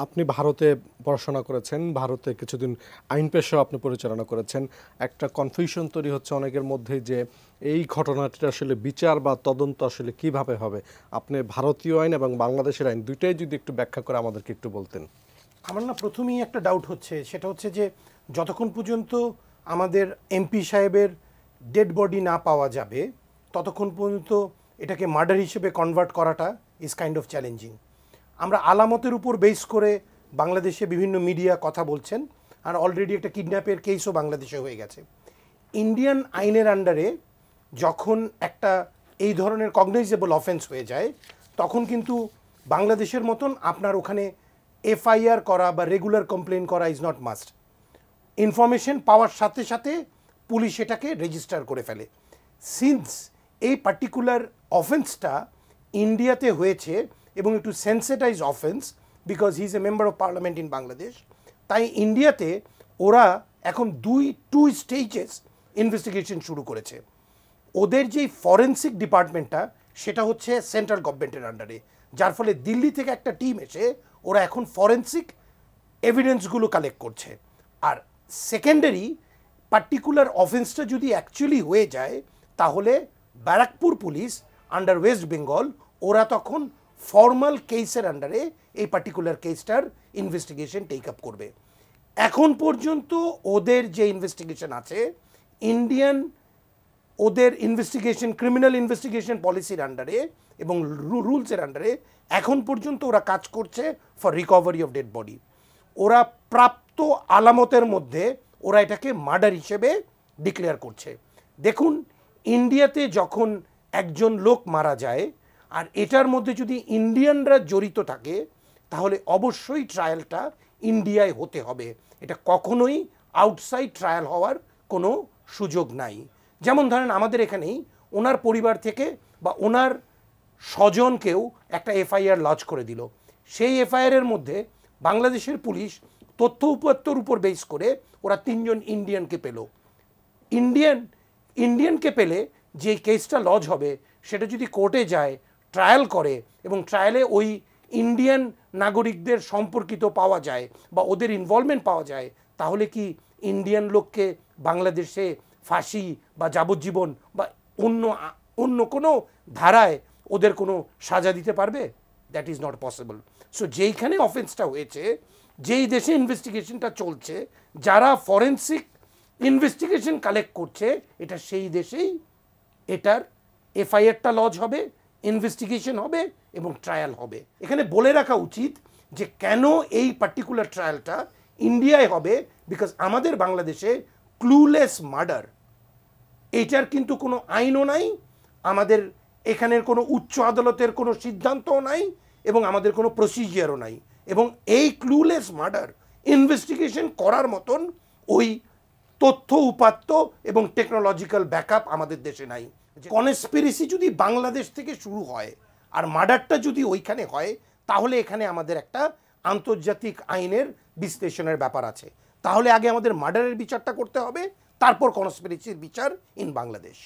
আপনি ভারতে পড়াশোনা করেছেন, ভারতে কিছুদিন আইন পেশাও আপনি পরিচালনা করেছেন। একটা কনফিউশন তৈরি হচ্ছে অনেকের মধ্যে যে এই ঘটনাটির আসলে বিচার বা তদন্ত আসলে কিভাবে হবে। আপনি ভারতীয় আইন এবং বাংলাদেশের আইন দুইটাই যদি একটু ব্যাখ্যা করে আমাদেরকে একটু বলতেন। আমার না প্রথমেই একটা ডাউট হচ্ছে, সেটা হচ্ছে যে যতক্ষণ পর্যন্ত আমাদের এমপি সাহেবের ডেড বডি না পাওয়া যাবে ততক্ষণ পর্যন্ত এটাকে মার্ডার হিসেবে কনভার্ট করাটা ইজ কাইন্ড অফ চ্যালেঞ্জিং। আমরা আলামতের উপর বেস করে বাংলাদেশে বিভিন্ন মিডিয়া কথা বলছেন, আর অলরেডি একটা কিডন্যাপের কেসও বাংলাদেশে হয়ে গেছে। ইন্ডিয়ান আইনের আন্ডারে যখন একটা এই ধরনের কগনাইজেবল অফেন্স হয়ে যায় তখন কিন্তু বাংলাদেশের মতন আপনার ওখানে এফআইআর করা বা রেগুলার কমপ্লেন করা ইজ নট মাস্ট। ইনফরমেশন পাওয়ার সাথে সাথে পুলিশ এটাকে রেজিস্টার করে ফেলে। সিন্স এই পার্টিকুলার অফেন্সটা ইন্ডিয়াতে হয়েছে এবং একটু sensitise offence, because he is a member of parliament in Bangladesh, তাই ইন্ডিয়াতে ওরা এখন টু স্টেজেস ইনভেস্টিগেশন শুরু করেছে। ওদের যেই ফরেন্সিক ডিপার্টমেন্টটা সেটা হচ্ছে সেন্ট্রাল গভর্নমেন্টের আন্ডারে, যার ফলে দিল্লি থেকে একটা টিম এসে ওরা এখন ফরেন্সিক এভিডেন্সগুলো কালেক্ট করছে। আর সেকেন্ডারি পার্টিকুলার অফেন্সটা যদি অ্যাকচুয়ালি হয়ে যায় তাহলে Barrackpore police under West Bengal ওরা তখন ফর্মাল কেসের আন্ডারে এই পার্টিকুলার কেসটার ইনভেস্টিগেশন টেক আপ করবে। এখন পর্যন্ত ওদের যে ইনভেস্টিগেশন আছে ইন্ডিয়ান ওদের ইনভেস্টিগেশন ক্রিমিনাল ইনভেস্টিগেশন পলিসির আন্ডারে এবং রুলসের আন্ডারে এখন পর্যন্ত ওরা কাজ করছে for recovery of dead body. ওরা প্রাপ্ত আলামতের মধ্যে ওরা এটাকে মার্ডার হিসেবে ডিক্লেয়ার করছে। দেখুন, ইন্ডিয়াতে যখন একজন লোক মারা যায় আর এটার মধ্যে যদি ইন্ডিয়ানরা জড়িত থাকে তাহলে অবশ্যই ট্রায়ালটা ইন্ডিয়ায় হতে হবে। এটা কখনোই আউটসাইড ট্রায়াল হওয়ার কোনো সুযোগ নাই। যেমন ধরেন আমাদের এখানেই ওনার পরিবার থেকে বা ওনার স্বজনকেও একটা এফআইআর লজ করে দিল। সেই এফআইআরের মধ্যে বাংলাদেশের পুলিশ তথ্য উপাত্তর উপর বেস করে ওরা 3 জন ইন্ডিয়ানকে পেল। ইন্ডিয়ানকে পেলে যে কেসটা লজ হবে সেটা যদি কোর্টে যায়, ট্রায়াল করে এবং ট্রায়ালে ওই ইন্ডিয়ান নাগরিকদের সম্পর্কিত পাওয়া যায় বা ওদের ইনভলভমেন্ট পাওয়া যায়, তাহলে কি ইন্ডিয়ান লোককে বাংলাদেশে ফাঁসি বা যাবজ্জীবন বা অন্য কোনো ধারায় ওদের কোনো সাজা দিতে পারবে? That is not possible. So যেইখানে অফেন্সটা হয়েছে, যেই দেশে ইনভেস্টিগেশনটা চলছে, যারা ফরেন্সিক ইনভেস্টিগেশন কালেক্ট করছে, এটা সেই দেশেই এটার এফআইআরটা লজ হবে, ইনভেস্টিগেশন হবে এবং ট্রায়াল হবে। এখানে বলে রাখা উচিত যে কেন এই পার্টিকুলার ট্রায়ালটা ইন্ডিয়ায় হবে, বিকজ আমাদের বাংলাদেশে ক্লুলেস মার্ডার এইটার কিন্তু কোনো আইনও নাই, আমাদের এখানের কোনো উচ্চ আদালতের কোনো সিদ্ধান্তও নাই এবং আমাদের কোনো প্রসিজিয়ারও নাই। এবং এই ক্লুলেস মার্ডার ইনভেস্টিগেশন করার মতন ওই তথ্য উপাত্ত এবং টেকনোলজিক্যাল ব্যাকআপ আমাদের দেশে নাই। কনস্পিরেসি যদি বাংলাদেশ থেকে শুরু হয় আর মার্ডারটা যদি ওইখানে হয়, তাহলে এখানে আমাদের একটা আন্তর্জাতিক আইনের বিশ্লেষণের ব্যাপার আছে। তাহলে আগে আমাদের মার্ডারের বিচারটা করতে হবে, তারপর কনস্পিরেসির বিচার ইন বাংলাদেশ।